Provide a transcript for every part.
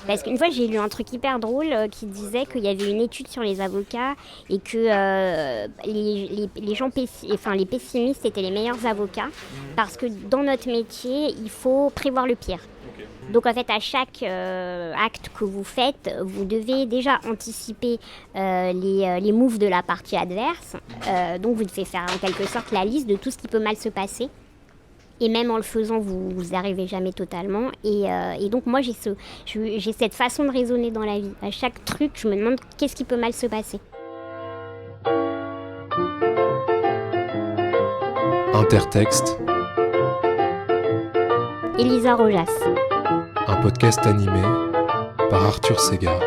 Parce qu'une fois, j'ai lu un truc hyper drôle qui disait qu'il y avait une étude sur les avocats et que les gens les pessimistes étaient les meilleurs avocats parce que dans notre métier, il faut prévoir le pire. Donc en fait, à chaque acte que vous faites, vous devez déjà anticiper les moves de la partie adverse. Donc vous devez faire en quelque sorte la liste de tout ce qui peut mal se passer. Et même en le faisant, vous n'arrivez jamais totalement. Et donc moi, j'ai cette façon de raisonner dans la vie. À chaque truc, je me demande qu'est-ce qui peut mal se passer. Intertexte. Elisa Rojas. Un podcast animé par Arthur Segar.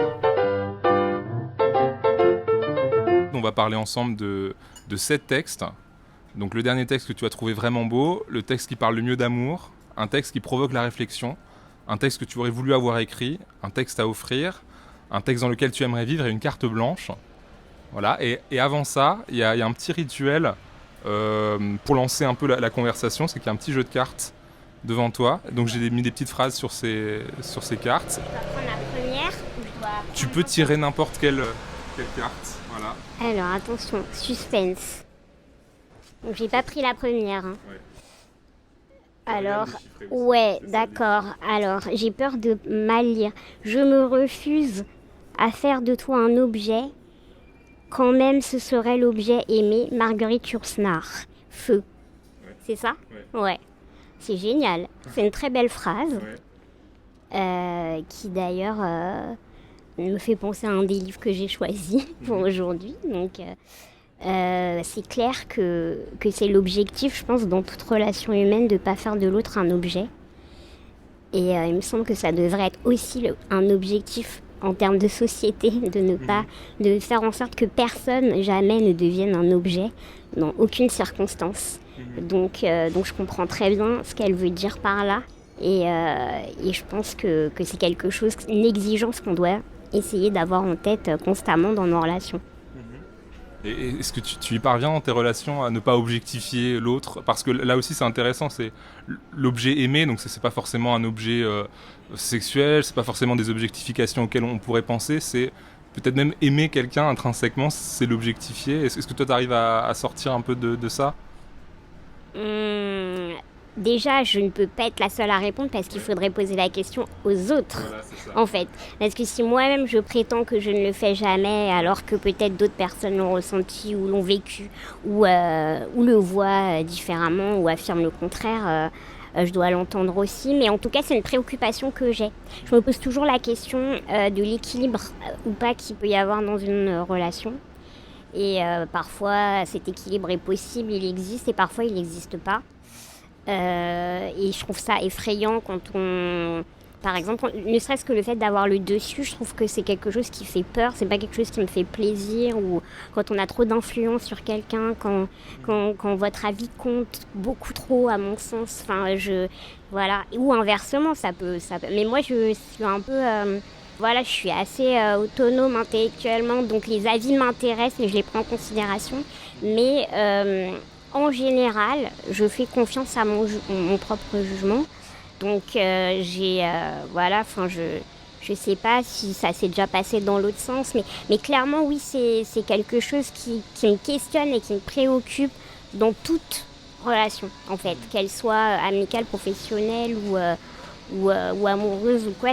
On va parler ensemble de 7 textes. Donc le dernier texte que tu as trouvé vraiment beau, le texte qui parle le mieux d'amour, un texte qui provoque la réflexion, un texte que tu aurais voulu avoir écrit, un texte à offrir, un texte dans lequel tu aimerais vivre et une carte blanche. Voilà. Et avant ça, il y a un petit rituel pour lancer un peu la conversation, c'est qu'il y a un petit jeu de cartes devant toi. Donc j'ai mis des petites phrases sur ces cartes. Je dois prendre la première ou je dois... Tu peux tirer n'importe quelle carte. Voilà. Alors attention, suspense. Donc j'ai pas pris la première. Hein. Ouais. Alors, ouais, d'accord. Alors, j'ai peur de mal lire. Je me refuse à faire de toi un objet, quand même ce serait l'objet aimé. Marguerite Yourcenar. Feu. Ouais. C'est ça ? Ouais. C'est génial. C'est une très belle phrase. Ouais. Qui d'ailleurs me fait penser à un des livres que j'ai choisi pour aujourd'hui. Donc, c'est clair que c'est l'objectif, je pense, dans toute relation humaine, de ne pas faire de l'autre un objet. Et il me semble que ça devrait être aussi un objectif en termes de société, de ne pas, de faire en sorte que personne jamais ne devienne un objet dans aucune circonstance. Donc je comprends très bien ce qu'elle veut dire par là. Et je pense que c'est quelque chose, une exigence qu'on doit essayer d'avoir en tête constamment dans nos relations. Et est-ce que tu y parviens dans tes relations à ne pas objectifier l'autre ? Parce que là aussi c'est intéressant, c'est l'objet aimé, donc c'est pas forcément un objet sexuel, c'est pas forcément des objectifications auxquelles on pourrait penser, c'est peut-être même aimer quelqu'un intrinsèquement, c'est l'objectifier. Est-ce que toi tu arrives à sortir un peu de ça ? Déjà, je ne peux pas être la seule à répondre parce qu'il faudrait poser la question aux autres, Voilà, c'est ça. en fait. Parce que si moi-même je prétends que je ne le fais jamais, alors que peut-être d'autres personnes l'ont ressenti ou l'ont vécu, ou le voient différemment ou affirment le contraire, je dois l'entendre aussi. Mais en tout cas, c'est une préoccupation que j'ai. Je me pose toujours la question de l'équilibre ou pas qu'il peut y avoir dans une relation. Et parfois, cet équilibre est possible, il existe, et parfois, il n'existe pas. Et je trouve ça effrayant quand on... Par exemple, ne serait-ce que le fait d'avoir le dessus, je trouve que c'est quelque chose qui fait peur, c'est pas quelque chose qui me fait plaisir, ou quand on a trop d'influence sur quelqu'un, quand votre avis compte beaucoup trop, à mon sens, voilà. Ou inversement, ça peut... Mais moi, je suis un peu... Voilà, je suis assez autonome intellectuellement, donc les avis m'intéressent et je les prends en considération. Mais en général, je fais confiance à mon propre jugement. Donc je sais pas si ça s'est déjà passé dans l'autre sens, mais clairement oui, c'est quelque chose qui me questionne et qui me préoccupe dans toute relation, en fait, qu'elle soit amicale, professionnelle ou amoureuse ou quoi.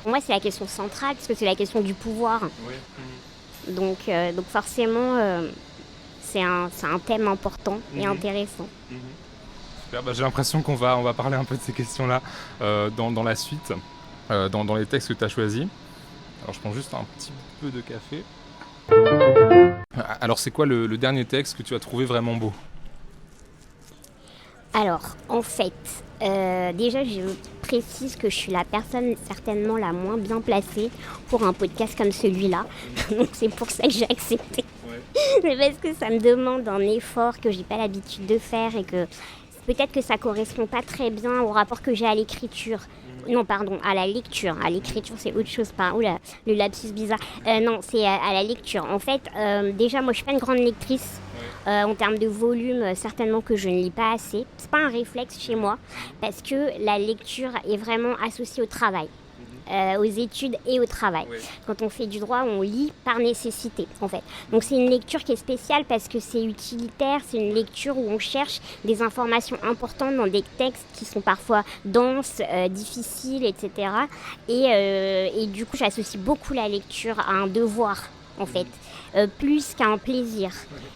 Pour moi, c'est la question centrale, parce que c'est la question du pouvoir. Oui. Donc forcément, c'est un thème important et intéressant. Super, j'ai l'impression qu'on va parler un peu de ces questions-là dans la suite, dans les textes que tu as choisis. Alors je prends juste un petit peu de café. Alors c'est quoi le dernier texte que tu as trouvé vraiment beau ? Alors, en fait, déjà, je précise que je suis la personne certainement la moins bien placée pour un podcast comme celui-là. Donc, c'est pour ça que j'ai accepté. C'est parce que ça me demande un effort que j'ai pas l'habitude de faire et que peut-être que ça correspond pas très bien au rapport que j'ai à l'écriture. Non, pardon, à la lecture. À l'écriture, c'est autre chose. Oula, le lapsus bizarre. Non, c'est à la lecture. En fait, déjà, moi, je suis pas une grande lectrice. En termes de volume, certainement que je ne lis pas assez. C'est pas un réflexe chez moi, parce que la lecture est vraiment associée au travail. aux études et au travail. Oui. Quand on fait du droit, on lit par nécessité, en fait. Donc c'est une lecture qui est spéciale parce que c'est utilitaire, c'est une lecture où on cherche des informations importantes dans des textes qui sont parfois denses, difficiles, etc. Et du coup, j'associe beaucoup la lecture à un devoir, en fait, plus qu'à un plaisir.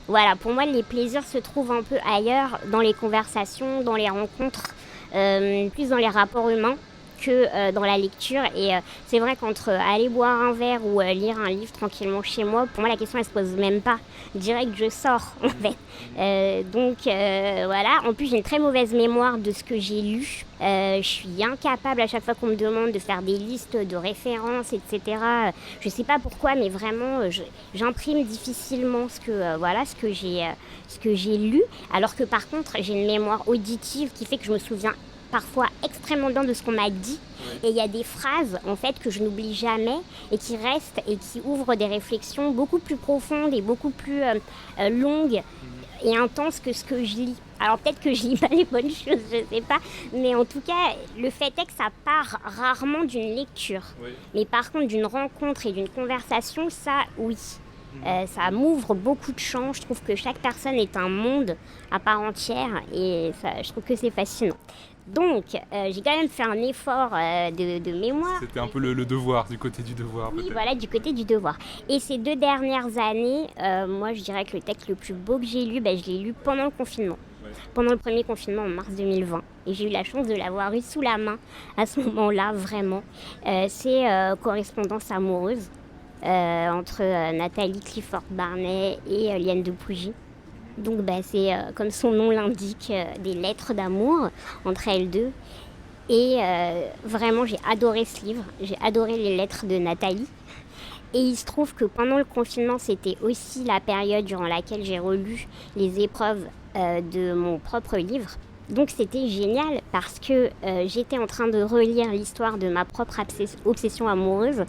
Voilà, pour moi, les plaisirs se trouvent un peu ailleurs, dans les conversations, dans les rencontres, plus dans les rapports humains que dans la lecture. Et c'est vrai qu'entre aller boire un verre ou lire un livre tranquillement chez moi, pour moi la question elle se pose même pas. Direct je sors en fait. Donc voilà. En plus j'ai une très mauvaise mémoire de ce que j'ai lu. Je suis incapable à chaque fois qu'on me demande de faire des listes de références, etc. Je sais pas pourquoi, mais vraiment j'imprime difficilement ce que j'ai lu. Alors que par contre j'ai une mémoire auditive qui fait que je me souviens parfois extrêmement bien de ce qu'on m'a dit. Et il y a des phrases en fait que je n'oublie jamais et qui restent et qui ouvrent des réflexions beaucoup plus profondes et beaucoup plus longues et intenses que ce que je lis. Alors peut-être que je lis pas les bonnes choses, je sais pas, mais en tout cas le fait est que ça part rarement d'une lecture. Oui. Mais par contre d'une rencontre et d'une conversation, ça oui. Ça m'ouvre beaucoup de champs. Je trouve que chaque personne est un monde à part entière et ça, je trouve que c'est fascinant. Donc, j'ai quand même fait un effort de mémoire. C'était un peu le devoir, du côté du devoir peut-être. Oui, voilà, du côté du devoir. Et ces 2 dernières années, moi je dirais que le texte le plus beau que j'ai lu, je l'ai lu pendant le confinement. Ouais. Pendant le premier confinement en mars 2020. Et j'ai eu la chance de l'avoir eu sous la main à ce moment-là, vraiment. C'est Correspondance amoureuse. Entre Nathalie Clifford Barnet et Liane de Pougy. Donc c'est comme son nom l'indique, des lettres d'amour entre elles deux. Et vraiment j'ai adoré ce livre, j'ai adoré les lettres de Nathalie. Et il se trouve que pendant le confinement, c'était aussi la période durant laquelle j'ai relu les épreuves de mon propre livre. Donc c'était génial parce que j'étais en train de relire l'histoire de ma propre obsession amoureuse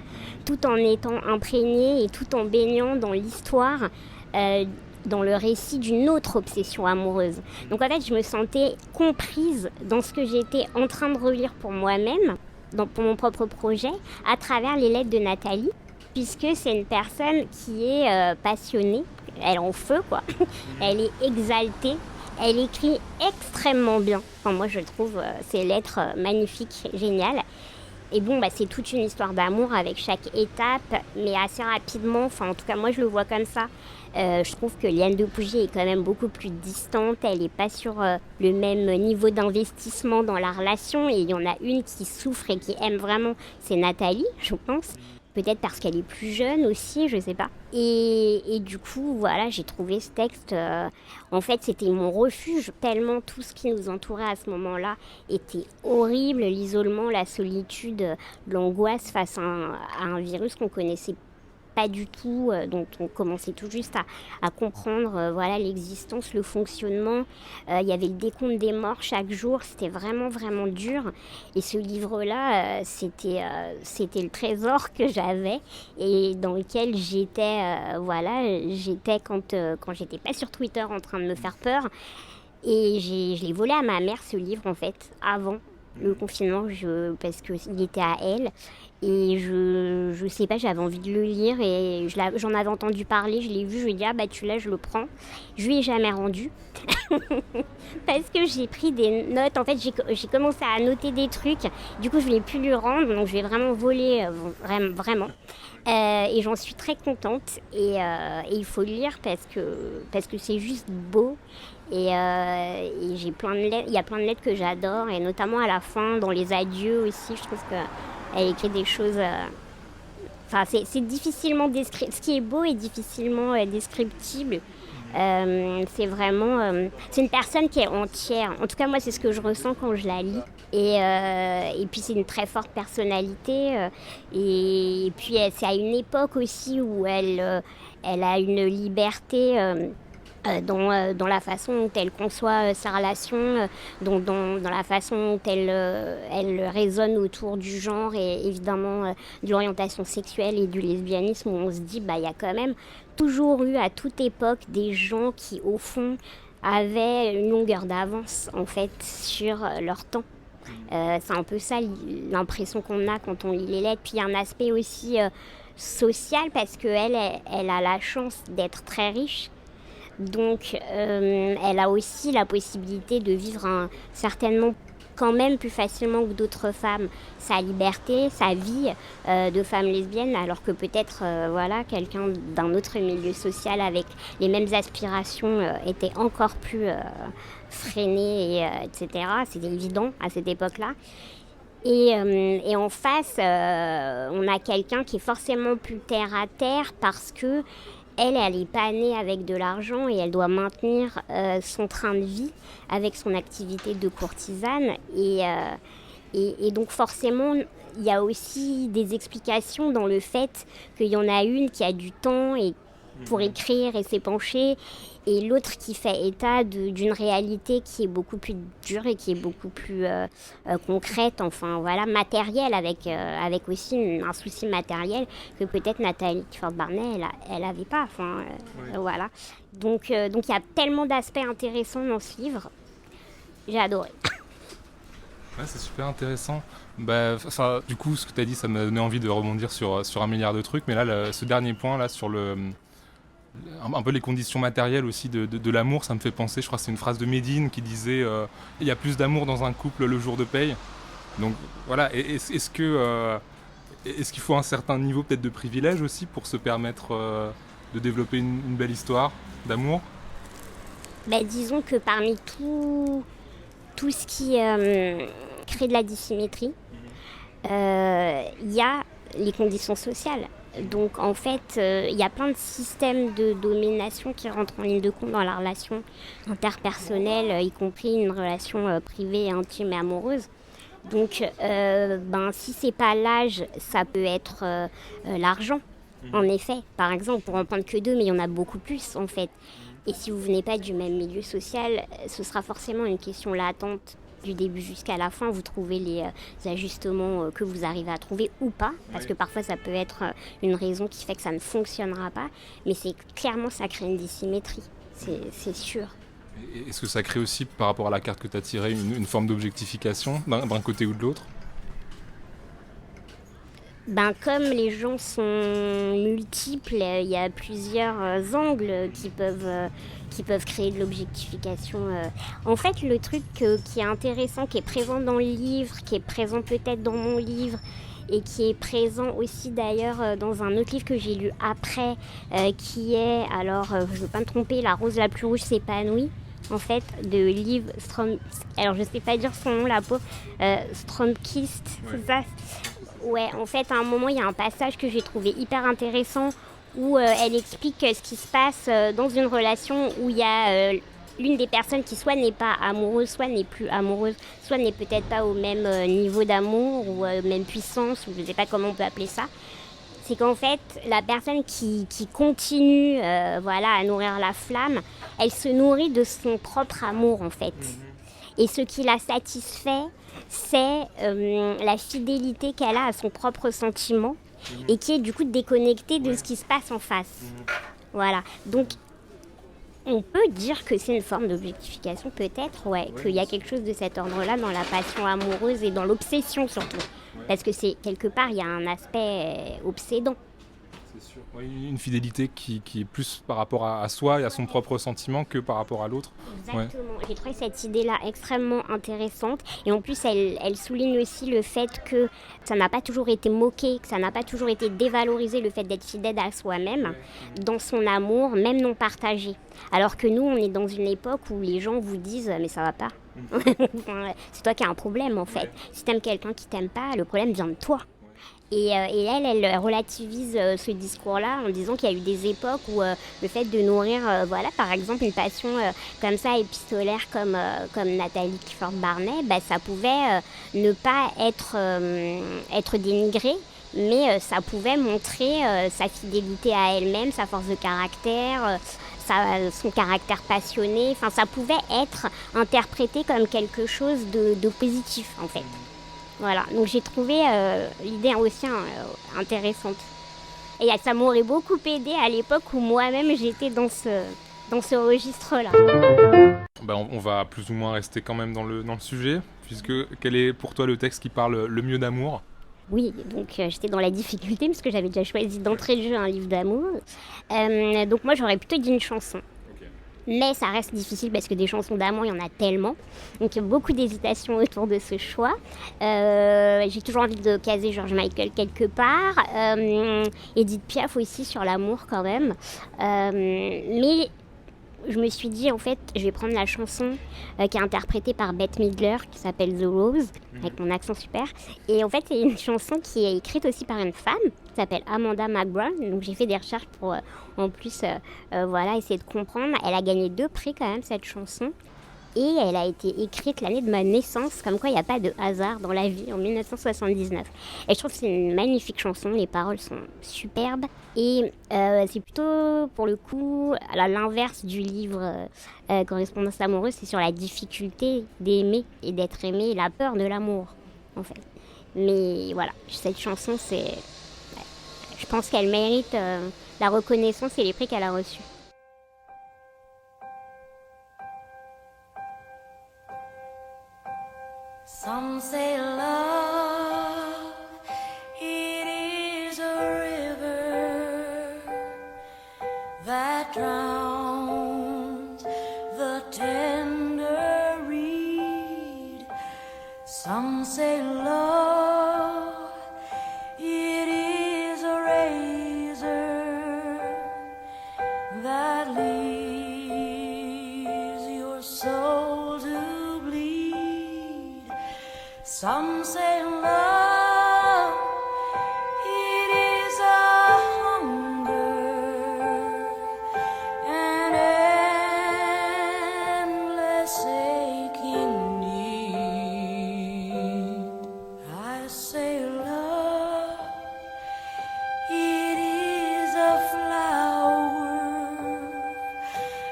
tout en étant imprégnée et tout en baignant dans l'histoire, dans le récit d'une autre obsession amoureuse. Donc en fait je me sentais comprise dans ce que j'étais en train de relire pour moi-même, pour mon propre projet, à travers les lettres de Nathalie, puisque c'est une personne qui est passionnée, elle est en feu quoi, elle est exaltée. Elle écrit extrêmement bien. Enfin, moi, je trouve ses lettres magnifiques, géniales. Et bon, c'est toute une histoire d'amour avec chaque étape, mais assez rapidement. Enfin, en tout cas, moi, je le vois comme ça. Je trouve que Liane de Pougy est quand même beaucoup plus distante. Elle n'est pas sur le même niveau d'investissement dans la relation. Et il y en a une qui souffre et qui aime vraiment, c'est Nathalie, je pense. Peut-être parce qu'elle est plus jeune aussi, je sais pas. Et du coup, voilà, j'ai trouvé ce texte. En fait, c'était mon refuge, tellement tout ce qui nous entourait à ce moment-là était horrible. L'isolement, la solitude, l'angoisse face à un virus qu'on connaissait pas du tout, dont on commençait tout juste à comprendre l'existence, le fonctionnement. Il y avait le décompte des morts chaque jour, c'était vraiment vraiment dur. Et ce livre-là, c'était le trésor que j'avais et dans lequel j'étais quand j'étais pas sur Twitter en train de me faire peur. Et je l'ai volé à ma mère ce livre en fait, avant le confinement, parce qu'il était à elle. Et je sais pas, j'avais envie de le lire et j'en avais entendu parler, je l'ai vu, je lui ai dit tu l'as, je le prends. Je lui ai jamais rendu parce que j'ai pris des notes. En fait, j'ai commencé à noter des trucs. Du coup, je voulais plus lui rendre, donc je vais vraiment voler, vraiment. Et j'en suis très contente. Et il faut le lire parce que c'est juste beau. Et j'ai plein de lettres. Il y a plein de lettres que j'adore, et notamment à la fin, dans les adieux aussi, je trouve que elle écrit des choses. C'est difficilement descriptible. Ce qui est beau est difficilement descriptible. C'est vraiment. C'est une personne qui est entière. En tout cas, moi, c'est ce que je ressens quand je la lis. Et puis, c'est une très forte personnalité. Et puis, c'est à une époque aussi où elle a une liberté. Dans la façon dont elle conçoit sa relation, dans la façon dont elle résonne autour du genre et évidemment de l'orientation sexuelle et du lesbianisme, où on se dit il y a quand même toujours eu à toute époque des gens qui au fond avaient une longueur d'avance en fait sur leur temps. C'est un peu ça l'impression qu'on a quand on lit les lettres. Puis il y a un aspect aussi social parce qu'elle elle a la chance d'être très riche. Donc elle a aussi la possibilité de vivre certainement quand même plus facilement que d'autres femmes sa liberté, sa vie de femme lesbienne, alors que peut-être quelqu'un d'un autre milieu social avec les mêmes aspirations était encore plus freiné, etc. C'était évident à cette époque-là. Et en face, on a quelqu'un qui est forcément plus terre à terre parce que elle n'est pas née avec de l'argent et elle doit maintenir son train de vie avec son activité de courtisane. Et donc forcément, il y a aussi des explications dans le fait qu'il y en a une qui a du temps et pour écrire et s'épancher, et l'autre qui fait état d'une réalité qui est beaucoup plus dure et qui est beaucoup plus concrète, matérielle, avec aussi un souci matériel que peut-être Nathalie Clifford-Barnet, elle avait pas. Voilà. Donc il y a tellement d'aspects intéressants dans ce livre. J'ai adoré. Ouais, c'est super intéressant. Du coup, ce que tu as dit, ça m'a donné envie de rebondir sur un milliard de trucs. Mais là, ce dernier point, là, sur un peu les conditions matérielles aussi de l'amour, ça me fait penser, je crois que c'est une phrase de Médine qui disait il y a plus d'amour dans un couple le jour de paye. Donc voilà, est-ce qu'il faut un certain niveau peut-être de privilège aussi pour se permettre de développer une belle histoire d'amour ? Disons que parmi tout ce qui crée de la dissymétrie, il y a les conditions sociales. Donc en fait, il y a plein de systèmes de domination qui rentrent en ligne de compte dans la relation interpersonnelle, y compris une relation privée, intime et amoureuse. Donc si c'est pas l'âge, ça peut être l'argent. En effet, par exemple, pour en prendre que deux, mais il y en a beaucoup plus en fait. Et si vous venez pas du même milieu social, ce sera forcément une question latente. Du début jusqu'à la fin, vous trouvez les ajustements que vous arrivez à trouver ou pas, parce que parfois ça peut être une raison qui fait que ça ne fonctionnera pas, mais c'est clairement, ça crée une dissymétrie, c'est sûr. Et est-ce que ça crée aussi, par rapport à la carte que tu as tirée, une forme d'objectification d'un côté ou de l'autre ? Comme les gens sont multiples, il y a plusieurs angles qui peuvent créer de l'objectification. En fait, le truc qui est intéressant, qui est présent dans le livre, qui est présent peut-être dans mon livre, et qui est présent aussi d'ailleurs dans un autre livre que j'ai lu après, qui est, je ne veux pas me tromper, La rose la plus rouge s'épanouit, en fait, de Liv alors je ne sais pas dire son nom, la pauvre, Stromkist, c'est ça ? Ouais, en fait, à un moment, il y a un passage que j'ai trouvé hyper intéressant où elle explique ce qui se passe dans une relation où il y a l'une des personnes qui soit n'est pas amoureuse, soit n'est plus amoureuse, soit n'est peut-être pas au même niveau d'amour ou même puissance, ou je ne sais pas comment on peut appeler ça. C'est qu'en fait, la personne qui continue à nourrir la flamme, elle se nourrit de son propre amour, en fait. Et ce qui la satisfait, c'est la fidélité qu'elle a à son propre sentiment et qui est du coup déconnectée de ce qui se passe en face. Voilà. Donc, on peut dire que c'est une forme d'objectification, peut-être, qu'il y a quelque chose de cet ordre-là dans la passion amoureuse et dans l'obsession surtout. Parce que c'est quelque part, il y a un aspect obsédant. C'est sûr. Oui, une fidélité qui est plus par rapport à soi et à son propre sentiment que par rapport à l'autre. Exactement. Ouais. J'ai trouvé cette idée-là extrêmement intéressante. Et en plus, elle souligne aussi le fait que ça n'a pas toujours été moqué, que ça n'a pas toujours été dévalorisé, le fait d'être fidèle à soi-même, dans son amour, même non partagé. Alors que nous, on est dans une époque où les gens vous disent « mais ça va pas ». C'est toi qui as un problème en fait. Si t'aimes quelqu'un qui t'aime pas, le problème vient de toi. Et elle relativise ce discours-là en disant qu'il y a eu des époques où le fait de nourrir, par exemple, une passion comme ça, épistolaire, comme Nathalie Clifford-Barnet, ça pouvait ne pas être dénigré, mais ça pouvait montrer sa fidélité à elle-même, sa force de caractère, son caractère passionné. Enfin, ça pouvait être interprété comme quelque chose de positif, en fait. Voilà, donc j'ai trouvé l'idée aussi intéressante. Et ça m'aurait beaucoup aidé à l'époque où moi-même j'étais dans ce registre-là. On va plus ou moins rester quand même dans le sujet, puisque quel est pour toi le texte qui parle le mieux d'amour ? Oui, donc j'étais dans la difficulté parce que j'avais déjà choisi d'entrée de jeu un livre d'amour. Donc moi j'aurais plutôt dit une chanson. Mais ça reste difficile parce que des chansons d'amour, il y en a tellement. Donc il y a beaucoup d'hésitations autour de ce choix. J'ai toujours envie de caser George Michael quelque part. Edith Piaf aussi sur l'amour quand même. Mais je me suis dit, en fait, je vais prendre la chanson qui est interprétée par Bette Midler, qui s'appelle The Rose, avec mon accent super. Et en fait, c'est une chanson qui est écrite aussi par une femme, qui s'appelle Amanda McBrown. Donc j'ai fait des recherches pour, en plus, essayer de comprendre. Elle a gagné 2 prix quand même, cette chanson. Et elle a été écrite l'année de ma naissance, comme quoi il n'y a pas de hasard dans la vie, en 1979. Et je trouve que c'est une magnifique chanson, les paroles sont superbes. Et c'est plutôt, pour le coup, à l'inverse du livre Correspondance amoureuse, c'est sur la difficulté d'aimer et d'être aimé, la peur de l'amour, en fait. Mais voilà, cette chanson, je pense qu'elle mérite la reconnaissance et les prix qu'elle a reçus. Some say love, it is a river that drowns the tender reed. Some say love, it is a razor that leaves your soul to bleed. Some say love, it is a hunger, an endless aching need. I say love, it is a flower,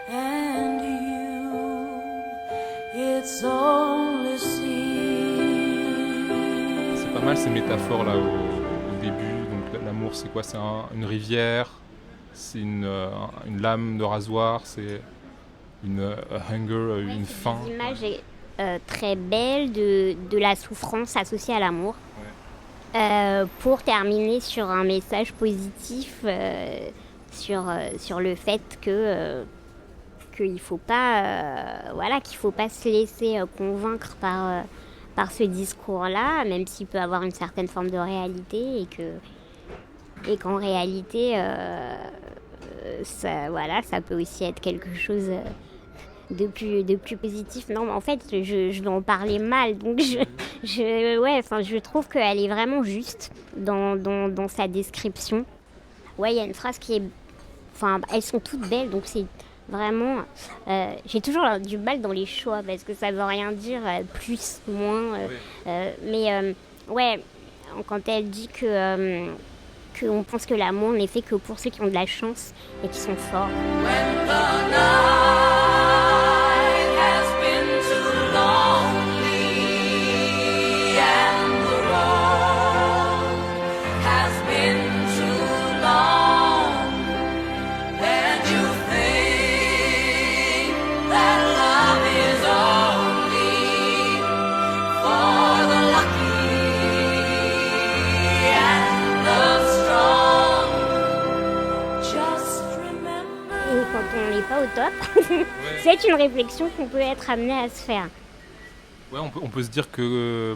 and you, it's only seed. Pas mal ces métaphores là au début. Donc l'amour c'est quoi ? C'est une rivière, c'est une lame de rasoir, c'est une hunger, une faim. L'image est très belle de la souffrance associée à l'amour. Pour terminer sur un message positif sur le fait qu'il faut pas se laisser convaincre par ce discours-là, même s'il peut avoir une certaine forme de réalité et qu'en réalité ça peut aussi être quelque chose de plus positif. Non, mais en fait, je vais en parler mal, donc je trouve qu'elle est vraiment juste dans sa description. Ouais, il y a une phrase qui est... Enfin, elles sont toutes belles, donc c'est vraiment... j'ai toujours du mal dans les choix, parce que ça veut rien dire plus, moins. Quand elle dit qu'on pense que l'amour n'est fait que pour ceux qui ont de la chance et qui sont forts. Pas au top. C'est une réflexion qu'on peut être amené à se faire. Ouais, on peut se dire qu'on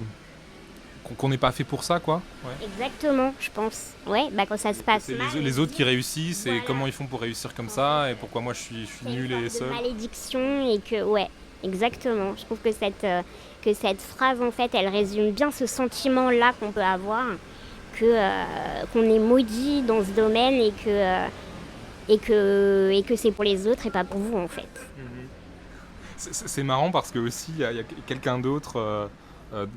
n'est pas fait pour ça, quoi. Ouais. Exactement, je pense. Ouais, quand ça se passe c'est mal. Les autres qui réussissent, voilà. Et comment ils font pour réussir comme ça, et pourquoi moi je suis nul et seul. C'est une malédiction et que, ouais, exactement. Je trouve que cette phrase, en fait, elle résume bien ce sentiment-là qu'on peut avoir, qu'on est maudit dans ce domaine et que c'est pour les autres et pas pour vous, en fait. C'est marrant parce que aussi il y a quelqu'un d'autre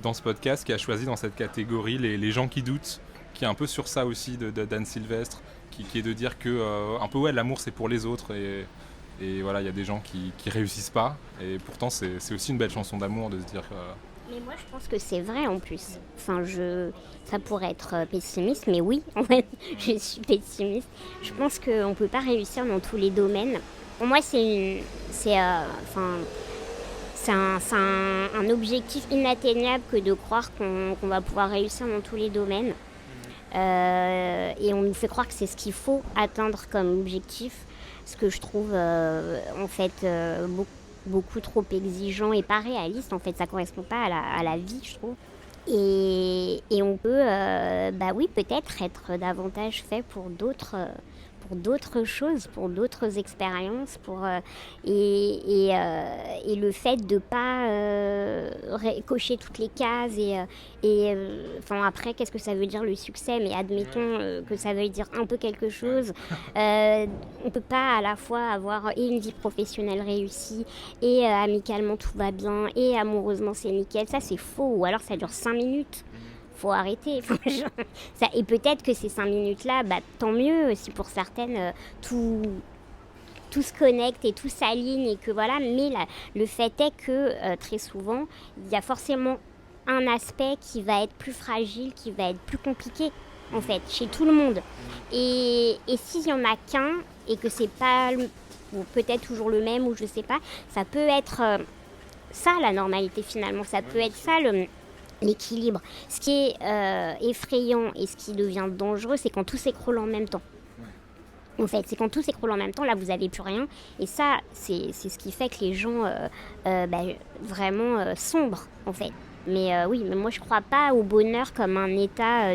dans ce podcast qui a choisi dans cette catégorie les gens qui doutent, qui est un peu sur ça aussi d'Anne Sylvestre, qui est de dire que un peu l'amour c'est pour les autres et voilà, il y a des gens qui réussissent pas, et pourtant c'est aussi une belle chanson d'amour de se dire Mais moi je pense que c'est vrai en plus. Enfin, ça pourrait être pessimiste, mais oui, en fait, je suis pessimiste. Je pense qu'on ne peut pas réussir dans tous les domaines. Pour moi, c'est un objectif inatteignable que de croire qu'on va pouvoir réussir dans tous les domaines. Et on nous fait croire que c'est ce qu'il faut atteindre comme objectif, ce que je trouve en fait beaucoup trop exigeant et pas réaliste. En fait, ça correspond pas à la vie, je trouve. Et on peut, oui, peut-être être davantage fait pour d'autres choses, pour d'autres expériences, et le fait de pas cocher toutes les cases après qu'est-ce que ça veut dire le succès, mais admettons que ça veut dire un peu quelque chose. On peut pas à la fois avoir et une vie professionnelle réussie et amicalement tout va bien et amoureusement c'est nickel, ça c'est faux, ou alors ça dure 5 minutes. Faut arrêter. Et peut-être que ces 5 minutes-là, tant mieux si pour certaines, tout se connecte et tout s'aligne et que voilà. Mais le fait est que très souvent, il y a forcément un aspect qui va être plus fragile, qui va être plus compliqué en fait, chez tout le monde. Et s'il y en a qu'un et que c'est pas ou peut-être toujours le même ou je sais pas, ça peut être ça la normalité finalement. Ça peut être ça l'équilibre. Ce qui est effrayant et ce qui devient dangereux, c'est quand tout s'écroule en même temps. En fait, c'est quand tout s'écroule en même temps, là vous n'avez plus rien. Et ça, c'est ce qui fait que les gens vraiment sombrent en fait. Mais mais moi je crois pas au bonheur comme un état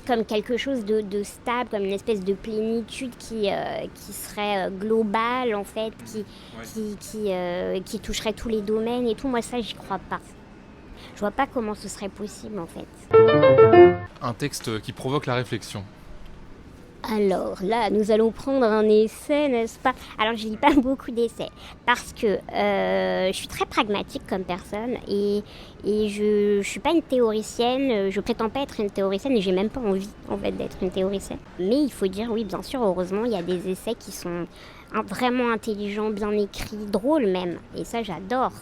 comme quelque chose de stable, comme une espèce de plénitude qui serait globale en fait, qui toucherait tous les domaines et tout. Moi ça j'y crois pas. Je vois pas comment ce serait possible en fait. Un texte qui provoque la réflexion. Alors là, nous allons prendre un essai, n'est-ce pas ? Alors, je lis pas beaucoup d'essais parce que je suis très pragmatique comme personne et je suis pas une théoricienne. Je prétends pas être une théoricienne et j'ai même pas envie en fait d'être une théoricienne. Mais il faut dire, oui, bien sûr, heureusement, il y a des essais qui sont vraiment intelligents, bien écrits, drôles même. Et ça, j'adore.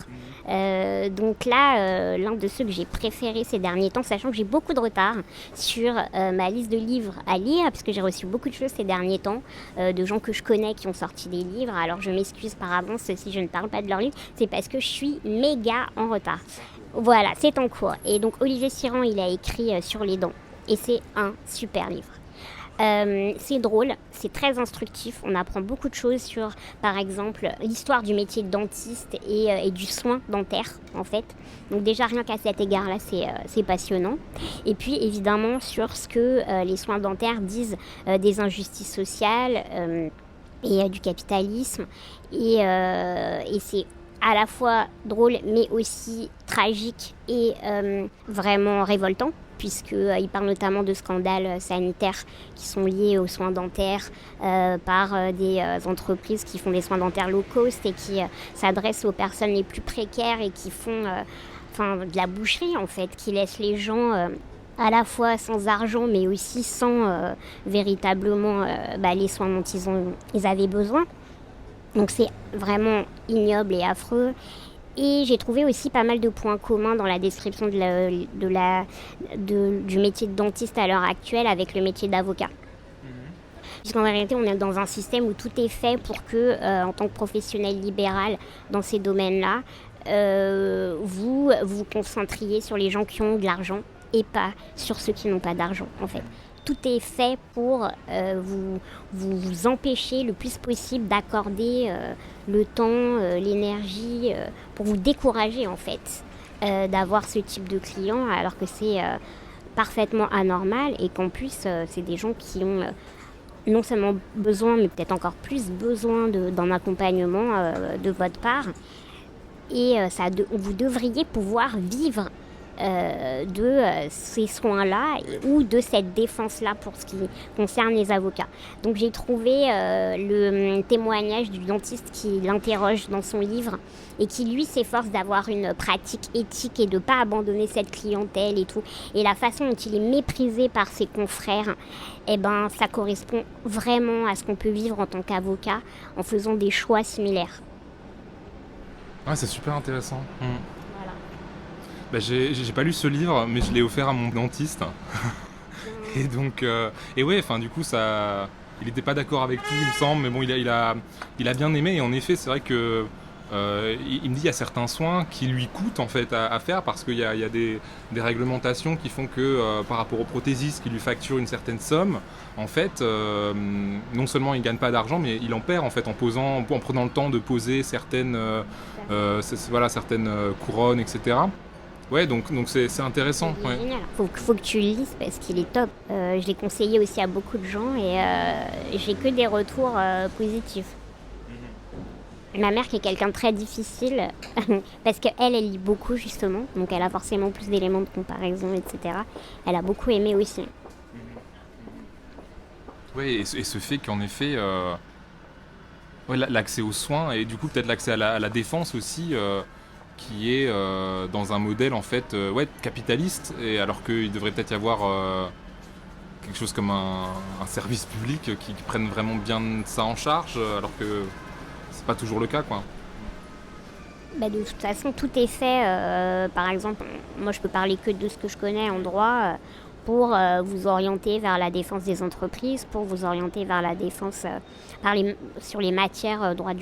Donc là, l'un de ceux que j'ai préférés ces derniers temps, sachant que j'ai beaucoup de retard sur ma liste de livres à lire, parce que j'ai reçu beaucoup de choses ces derniers temps, de gens que je connais qui ont sorti des livres. Alors je m'excuse par avance si je ne parle pas de leurs livres, c'est parce que je suis méga en retard. Voilà, c'est en cours. Et donc Olivier Cyran, il a écrit Sur les dents. Et c'est un super livre. C'est drôle, c'est très instructif, on apprend beaucoup de choses sur, par exemple, l'histoire du métier de dentiste et du soin dentaire, en fait. Donc déjà, rien qu'à cet égard-là, c'est passionnant. Et puis, évidemment, sur ce que les soins dentaires disent des injustices sociales et du capitalisme. Et c'est à la fois drôle, mais aussi tragique et vraiment révoltant, puisqu'il parle notamment de scandales sanitaires qui sont liés aux soins dentaires par des entreprises qui font des soins dentaires low cost et qui s'adressent aux personnes les plus précaires et qui font de la boucherie, en fait, qui laissent les gens à la fois sans argent, mais aussi sans véritablement les soins dont ils avaient besoin. Donc c'est vraiment ignoble et affreux. Et j'ai trouvé aussi pas mal de points communs dans la description du métier de dentiste à l'heure actuelle avec le métier d'avocat. Puisqu'en réalité, on est dans un système où tout est fait pour que, en tant que professionnel libéral dans ces domaines-là, vous vous concentriez sur les gens qui ont de l'argent et pas sur ceux qui n'ont pas d'argent, en fait. Tout est fait pour vous empêcher le plus possible d'accorder le temps, l'énergie, pour vous décourager en fait d'avoir ce type de client, alors que c'est parfaitement anormal et qu'en plus c'est des gens qui ont non seulement besoin, mais peut-être encore plus besoin d'un accompagnement de votre part. Et vous devriez pouvoir vivre de ces soins-là ou de cette défense-là pour ce qui concerne les avocats. Donc j'ai trouvé le témoignage du dentiste qui l'interroge dans son livre et qui lui s'efforce d'avoir une pratique éthique et de ne pas abandonner cette clientèle et tout. Et la façon dont il est méprisé par ses confrères, ça correspond vraiment à ce qu'on peut vivre en tant qu'avocat en faisant des choix similaires. Ouais, c'est super intéressant. J'ai pas lu ce livre, mais je l'ai offert à mon dentiste. Et donc, du coup, ça il n'était pas d'accord avec tout, il me semble, mais bon, il a bien aimé. Et en effet, c'est vrai que il me dit il y a certains soins qui lui coûtent en fait à faire parce qu'il y a des réglementations qui font que par rapport aux prothésistes qui lui facturent une certaine somme, en fait, non seulement il gagne pas d'argent, mais il en perd en fait en prenant le temps de poser certaines certaines couronnes, etc. Ouais, donc c'est intéressant. Il est Ouais. génial. Faut que tu le lises parce qu'il est top. Je l'ai conseillé aussi à beaucoup de gens et j'ai que des retours positifs. Ma mère qui est quelqu'un de très difficile parce qu'elle lit beaucoup justement, donc elle a forcément plus d'éléments de comparaison, etc. Elle a beaucoup aimé aussi. Oui, et ce fait qu'en effet, l'accès aux soins et du coup peut-être l'accès à la défense aussi, qui est dans un modèle en fait capitaliste, et alors qu'il devrait peut-être y avoir quelque chose comme un service public qui prenne vraiment bien ça en charge, alors que c'est pas toujours le cas, quoi. Bah, de toute façon, tout est fait. Par exemple, moi je peux parler que de ce que je connais en droit. Pour vous orienter vers la défense des entreprises, pour vous orienter vers la défense sur les matières droit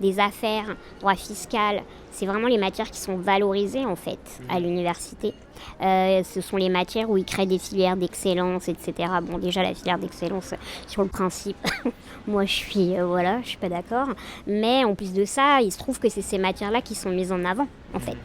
des affaires, droit fiscal. C'est vraiment les matières qui sont valorisées en fait à l'université. Ce sont les matières où ils créent des filières d'excellence, etc. Bon, déjà la filière d'excellence, sur le principe, moi je suis pas d'accord. Mais en plus de ça, il se trouve que c'est ces matières-là qui sont mises en avant en fait.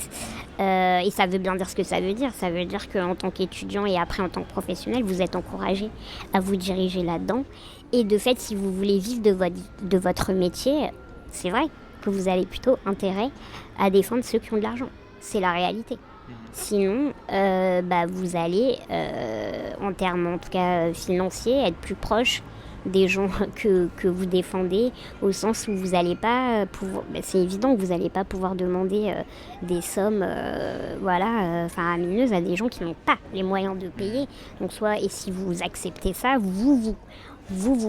Et ça veut bien dire ce que ça veut dire. Ça veut dire qu'en tant qu'étudiant et après en tant que professionnel, vous êtes encouragé à vous diriger là-dedans. Et de fait, si vous voulez vivre de votre métier, c'est vrai que vous avez plutôt intérêt à défendre ceux qui ont de l'argent. C'est la réalité. Sinon, vous allez, en termes en tout cas financiers, être plus proche des gens que vous défendez, au sens où vous n'allez pas pouvoir, c'est évident que vous n'allez pas pouvoir demander des sommes faramineuses à des gens qui n'ont pas les moyens de payer. Donc et si vous acceptez ça, vous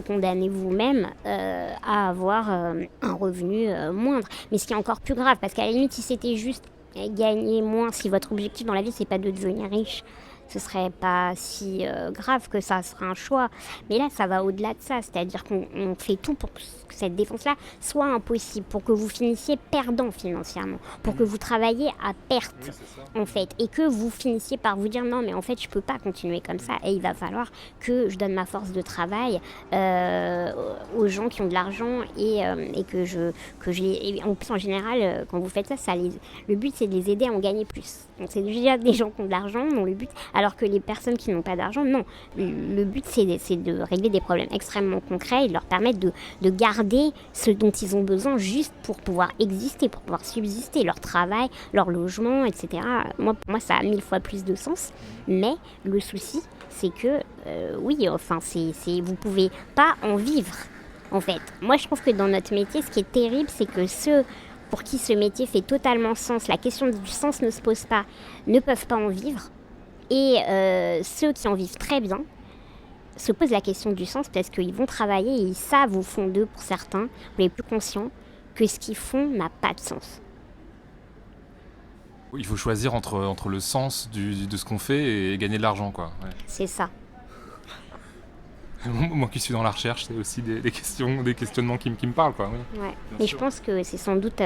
condamnez vous-même à avoir un revenu moindre. Mais ce qui est encore plus grave, parce qu'à la limite, si c'était juste gagner moins, si votre objectif dans la vie, c'est pas de devenir riche, ce serait pas si grave que ça serait un choix. Mais là, ça va au-delà de ça. C'est-à-dire qu'on fait tout pour que cette défense-là soit impossible, pour que vous finissiez perdant financièrement, pour que vous travailliez à perte, en fait, et que vous finissiez par vous dire non, mais en fait, je peux pas continuer comme ça, et il va falloir que je donne ma force de travail aux gens qui ont de l'argent et et en plus, en général, quand vous faites ça, le but, c'est de les aider à en gagner plus. Donc, c'est déjà des gens qui ont de l'argent, dont le but, alors que les personnes qui n'ont pas d'argent, non. Le but, c'est de régler des problèmes extrêmement concrets et de leur permettre de garder ce dont ils ont besoin juste pour pouvoir exister, pour pouvoir subsister, leur travail, leur logement, etc. Pour moi, ça a 1000 fois plus de sens. Mais le souci, c'est que, vous pouvez pas en vivre, en fait. Moi, je trouve que dans notre métier, ce qui est terrible, c'est que ceux pour qui ce métier fait totalement sens, la question du sens ne se pose pas, ne peuvent pas en vivre. Et ceux qui en vivent très bien se posent la question du sens parce qu'ils vont travailler et ils savent au fond d'eux, pour certains, pour les plus conscients, que ce qu'ils font n'a pas de sens. Il faut choisir entre le sens de ce qu'on fait et gagner de l'argent, quoi. Ouais. C'est ça. Moi qui suis dans la recherche, c'est aussi des questionnements qui me parlent, quoi. Oui. Ouais. Mais je pense que c'est sans doute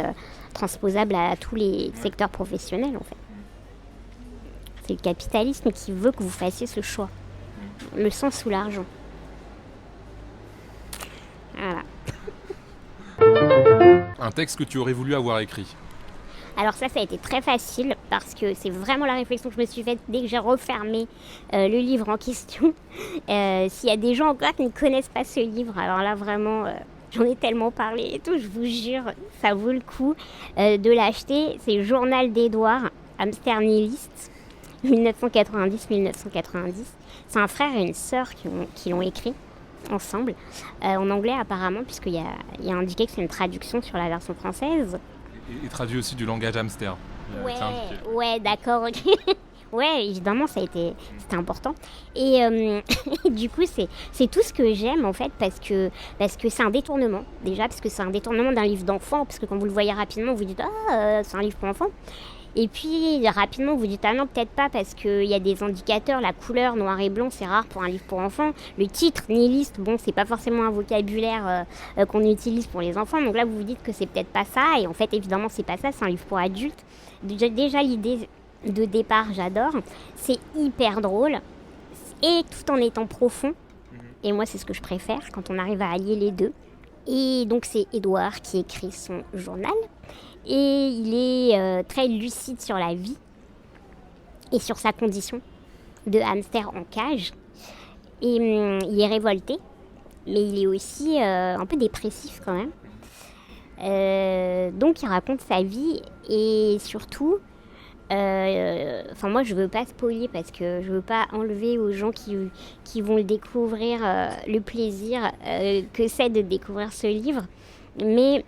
transposable à tous les secteurs professionnels, en fait. C'est le capitalisme qui veut que vous fassiez ce choix. Le sens ou l'argent. Voilà. Un texte que tu aurais voulu avoir écrit. Alors ça a été très facile parce que c'est vraiment la réflexion que je me suis faite dès que j'ai refermé le livre en question. S'il y a des gens encore qui ne connaissent pas ce livre, alors là vraiment, j'en ai tellement parlé et tout, je vous jure, ça vaut le coup de l'acheter. C'est Journal d'Édouard, Hamster nihiliste, 1990-1990. C'est un frère et une sœur qui l'ont écrit ensemble, en anglais apparemment, puisqu'il y a indiqué que c'est une traduction sur la version française. Et traduit aussi du langage hamster. Ouais, d'accord, ok. Ouais, évidemment, c'était important. Et du coup, c'est tout ce que j'aime, en fait, parce que c'est un détournement, déjà, parce que c'est un détournement d'un livre d'enfant, parce que quand vous le voyez rapidement, vous dites « Ah, c'est un livre pour enfants ». Et puis rapidement vous dites ah non peut-être pas parce qu'il y a des indicateurs, la couleur noir et blanc c'est rare pour un livre pour enfants, le titre nihiliste bon c'est pas forcément un vocabulaire qu'on utilise pour les enfants, donc là vous vous dites que c'est peut-être pas ça et en fait évidemment c'est pas ça, c'est un livre pour adultes. Déjà l'idée de départ j'adore, c'est hyper drôle et tout en étant profond et moi c'est ce que je préfère quand on arrive à allier les deux. Et donc c'est Édouard qui écrit son journal et il est très lucide sur la vie et sur sa condition de hamster en cage. Et il est révolté, mais il est aussi un peu dépressif quand même. Donc il raconte sa vie et surtout, moi je veux pas spoiler parce que je veux pas enlever aux gens qui vont le découvrir le plaisir que c'est de découvrir ce livre. Mais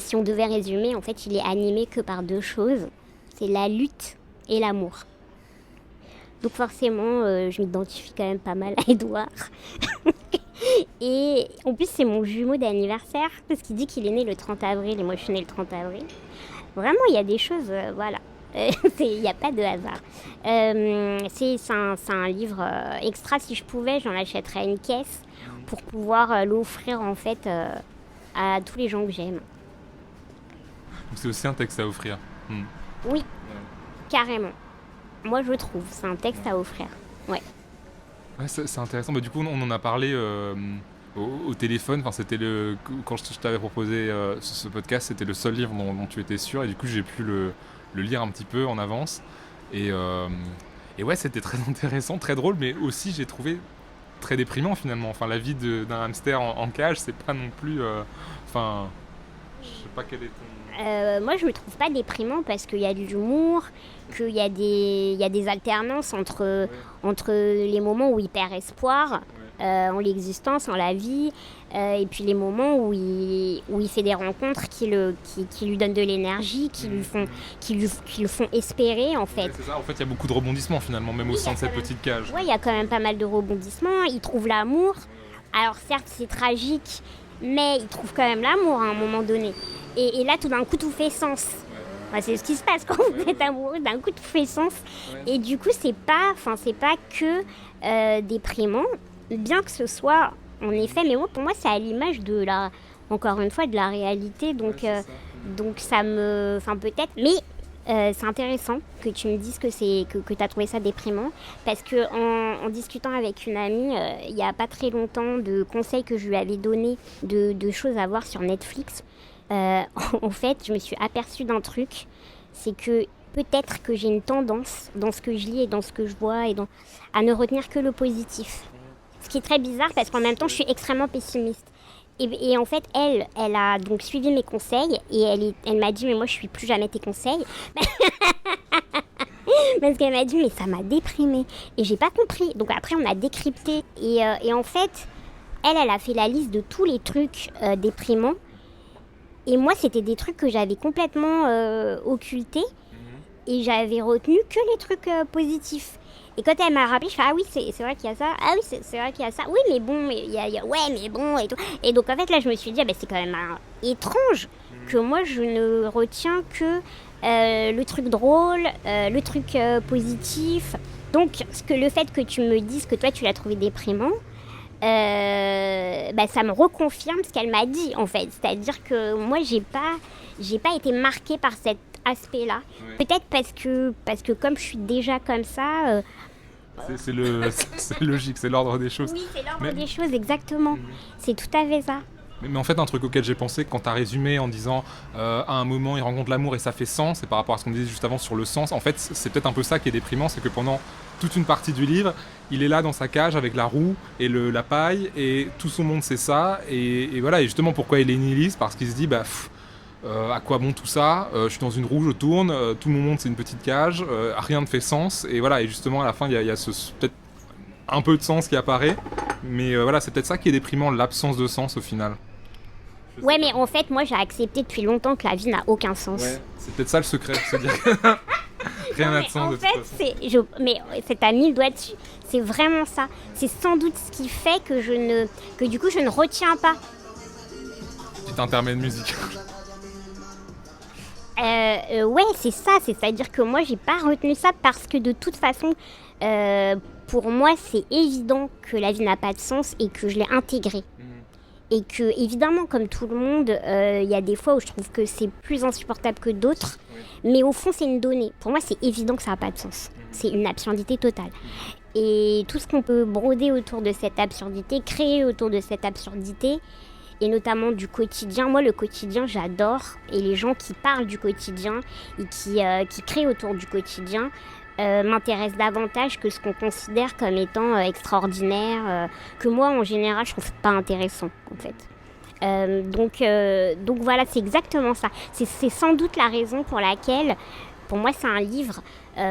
si on devait résumer, en fait il est animé que par 2 choses, c'est la lutte et l'amour. Donc forcément je m'identifie quand même pas mal à Édouard. Et en plus c'est mon jumeau d'anniversaire parce qu'il dit qu'il est né le 30 avril et moi je suis née le 30 avril. Vraiment il y a des choses, voilà. Il n'y a pas de hasard. C'est un livre extra. Si je pouvais, j'en achèterais une caisse pour pouvoir l'offrir en fait à tous les gens que j'aime. Donc c'est aussi un texte à offrir. Oui, carrément. Moi je trouve, c'est un texte à offrir. Ouais. Ouais, c'est intéressant. Du coup, on en a parlé au téléphone. Enfin, quand je t'avais proposé ce podcast, c'était le seul livre dont tu étais sûr. Et du coup, j'ai pu le lire un petit peu en avance. Et ouais, c'était très intéressant, très drôle, mais aussi j'ai trouvé très déprimant finalement. Enfin, la vie d'un hamster en cage, c'est pas non plus... je sais pas quel est ton... Moi, je me trouve pas déprimant parce qu'il y a de l'humour, qu'il y a des alternances entre les moments où il perd espoir en l'existence, en la vie, et puis les moments où il fait des rencontres qui lui donnent de l'énergie, qui le font espérer en fait. Ouais, c'est ça. En fait, il y a beaucoup de rebondissements finalement, même au sein de cette petite cage. Oui, il y a quand même pas mal de rebondissements. Il trouve l'amour. Alors certes, c'est tragique, mais il trouve quand même l'amour à un moment donné. Et là, tout d'un coup, tout fait sens. Ouais, c'est ce qui se passe quand vous êtes amoureux, d'un coup, tout fait sens. Ouais. Et du coup, c'est pas que déprimant, bien que ce soit, en effet, mais pour moi, c'est à l'image de encore une fois, de la réalité. Donc ça me... peut-être... Mais c'est intéressant que tu me dises que tu as trouvé ça déprimant, parce que en discutant avec une amie, il n'y a pas très longtemps, de conseils que je lui avais donnés de choses à voir sur Netflix, en fait, je me suis aperçue d'un truc, c'est que peut-être que j'ai une tendance, dans ce que je lis et dans ce que je vois, à ne retenir que le positif. Ce qui est très bizarre, parce qu'en même temps, je suis extrêmement pessimiste. Et en fait, elle a donc suivi mes conseils, et elle m'a dit, mais moi, je ne suis plus jamais tes conseils. Parce qu'elle m'a dit, mais ça m'a déprimée. Et j'ai pas compris. Donc après, on a décrypté. Et en fait, elle a fait la liste de tous les trucs déprimants. Et moi, c'était des trucs que j'avais complètement occultés. Et j'avais retenu que les trucs positifs. Et quand elle m'a rappelé, je fais, ah oui, c'est vrai qu'il y a ça. Ah oui, c'est vrai qu'il y a ça. Oui, mais bon, ouais, mais bon, et tout. Et donc, en fait, là, je me suis dit, c'est quand même étrange que moi, je ne retiens que le truc drôle, le truc positif. Donc, le fait que tu me dises que toi, tu l'as trouvé déprimant, ça me reconfirme ce qu'elle m'a dit, en fait. C'est-à-dire que moi, j'ai pas été marquée par cet aspect-là. Ouais. Peut-être parce que comme je suis déjà comme ça... C'est logique, c'est l'ordre des choses. Oui, c'est l'ordre des choses, exactement. C'est tout à fait ça. Mais en fait, un truc auquel j'ai pensé quand tu as résumé en disant à un moment il rencontre l'amour et ça fait sens, et par rapport à ce qu'on disait juste avant sur le sens, en fait c'est peut-être un peu ça qui est déprimant, c'est que pendant toute une partie du livre, il est là dans sa cage avec la roue et la paille, et tout son monde c'est ça, et voilà, et justement pourquoi il est nihiliste, parce qu'il se dit à quoi bon tout ça, je suis dans une roue, je tourne, tout mon monde c'est une petite cage, rien ne fait sens, et voilà, et justement à la fin il y a peut-être un peu de sens qui apparaît, mais voilà, c'est peut-être ça qui est déprimant, l'absence de sens au final. Ouais, mais en fait, moi j'ai accepté depuis longtemps que la vie n'a aucun sens. Ouais, c'est peut-être ça le secret, se dire rien n'a de sens. En fait, mais cette amie le doigt dessus, c'est vraiment ça. C'est sans doute ce qui fait que du coup je ne retiens pas. Petit intermède musical. Ouais, c'est ça. C'est-à-dire que moi, j'ai pas retenu ça parce que de toute façon, pour moi, c'est évident que la vie n'a pas de sens et que je l'ai intégré. Et que, évidemment, comme tout le monde, il y a des fois où je trouve que c'est plus insupportable que d'autres. Mais au fond, c'est une donnée. Pour moi, c'est évident que ça n'a pas de sens. C'est une absurdité totale. Et tout ce qu'on peut broder autour de cette absurdité, créer autour de cette absurdité, et notamment du quotidien. Moi, le quotidien, j'adore. Et les gens qui parlent du quotidien et qui créent autour du quotidien m'intéressent davantage que ce qu'on considère comme étant extraordinaire, que moi, en général, je trouve pas intéressant, en fait. Donc voilà, c'est exactement ça. C'est sans doute la raison pour laquelle, pour moi, c'est un livre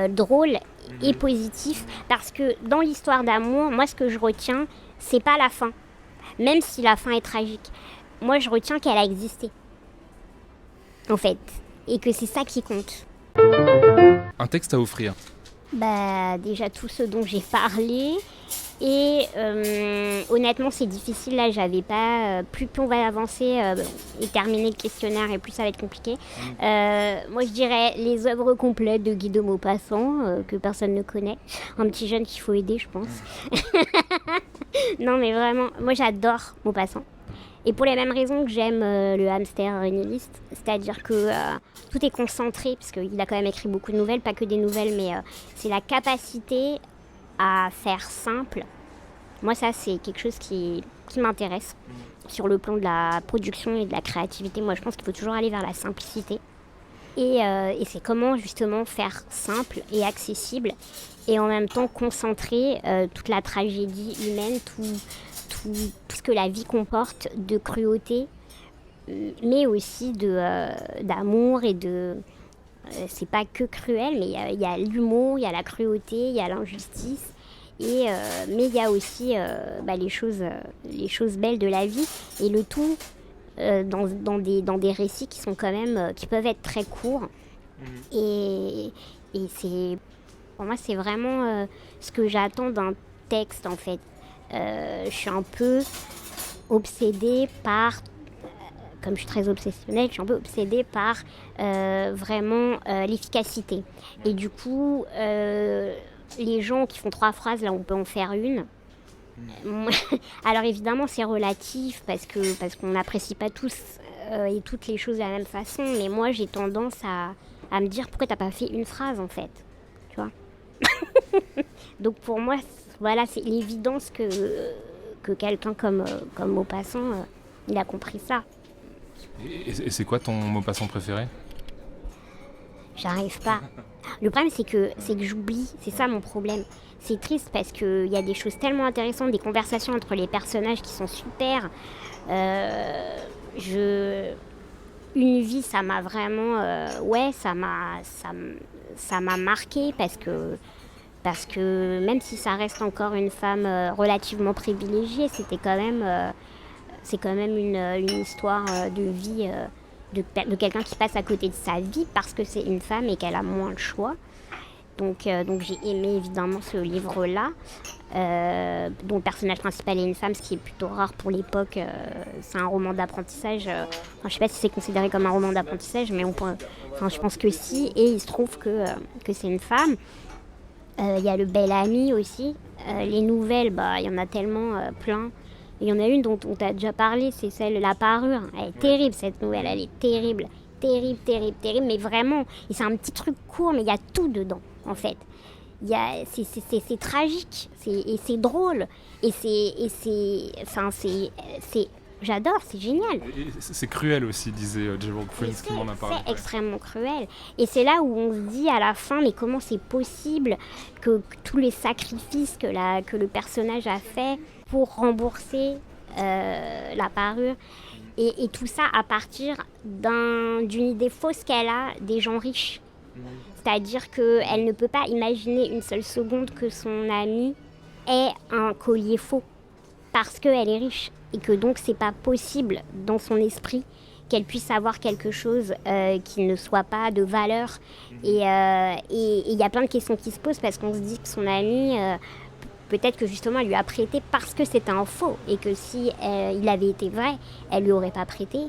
drôle et positif, parce que dans l'histoire d'amour, moi, ce que je retiens, c'est pas la fin. Même si la fin est tragique, moi je retiens qu'elle a existé, en fait, et que c'est ça qui compte. Un texte à offrir. Bah déjà tout ce dont j'ai parlé, et honnêtement c'est difficile, là j'avais pas, plus on va avancer et terminer le questionnaire et plus ça va être compliqué. Moi je dirais les œuvres complètes de Guy de Maupassant, que personne ne connaît, un petit jeune qu'il faut aider je pense. Non mais vraiment, moi j'adore Maupassant. Et pour les mêmes raisons que j'aime le hamster nihiliste, c'est-à-dire que tout est concentré, parce qu'il a quand même écrit beaucoup de nouvelles, pas que des nouvelles, mais c'est la capacité à faire simple. Moi ça c'est quelque chose qui m'intéresse. Sur le plan de la production et de la créativité, moi je pense qu'il faut toujours aller vers la simplicité. Et c'est comment justement faire simple et accessible et en même temps concentrer toute la tragédie humaine, tout ce que la vie comporte de cruauté, mais aussi d'amour et de... c'est pas que cruel, mais il y a l'humour, il y a la cruauté, il y a l'injustice, mais il y a aussi les choses belles de la vie, et le tout dans des récits qui sont quand même qui peuvent être très courts. Et c'est, pour moi c'est vraiment ce que j'attends d'un texte en fait. Je suis un peu obsédée par, comme je suis très obsessionnelle, je suis un peu obsédée par vraiment l'efficacité. Et du coup, les gens qui font 3 phrases, là on peut en faire une. Alors évidemment c'est relatif parce qu'on n'apprécie pas tous et toutes les choses de la même façon, mais moi j'ai tendance à me dire pourquoi t'as pas fait une phrase en fait, tu vois. Donc pour moi voilà, c'est l'évidence que quelqu'un comme Maupassant il a compris ça. Et c'est quoi ton Maupassant préféré? J'arrive pas. Le problème c'est que j'oublie, c'est ça mon problème. C'est triste parce qu'il y a des choses tellement intéressantes, des conversations entre les personnages qui sont super. Une vie, ça m'a vraiment... ça m'a marqué parce que même si ça reste encore une femme relativement privilégiée, c'est quand même une histoire de vie de quelqu'un qui passe à côté de sa vie parce que c'est une femme et qu'elle a moins le choix. Donc j'ai aimé évidemment ce livre-là, dont le personnage principal est une femme, ce qui est plutôt rare pour l'époque. C'est un roman d'apprentissage. Je ne sais pas si c'est considéré comme un roman d'apprentissage, mais je pense que si. Et il se trouve que c'est une femme. Il y a le Bel Ami aussi. Les nouvelles, il y en a tellement plein. Il y en a une dont on t'a déjà parlé, c'est celle La Parure. Elle est terrible cette nouvelle, elle est terrible. Terrible, mais vraiment. Et c'est un petit truc court, mais il y a tout dedans, en fait. C'est tragique, et c'est drôle. J'adore, c'est génial. Et c'est cruel aussi, disait Gerald Prince qui m'en a parlé. C'est extrêmement cruel. Et c'est là où on se dit à la fin, mais comment c'est possible que tous les sacrifices que le personnage a fait pour rembourser La Parure, et tout ça à partir d'une idée fausse qu'elle a des gens riches. C'est-à-dire qu'elle ne peut pas imaginer une seule seconde que son ami ait un collier faux parce qu'elle est riche. Et que donc c'est pas possible dans son esprit qu'elle puisse avoir quelque chose qui ne soit pas de valeur. Et il y a plein de questions qui se posent parce qu'on se dit que son amie, peut-être que justement elle lui a prêté parce que c'était un faux et que si il avait été vrai, elle lui aurait pas prêté.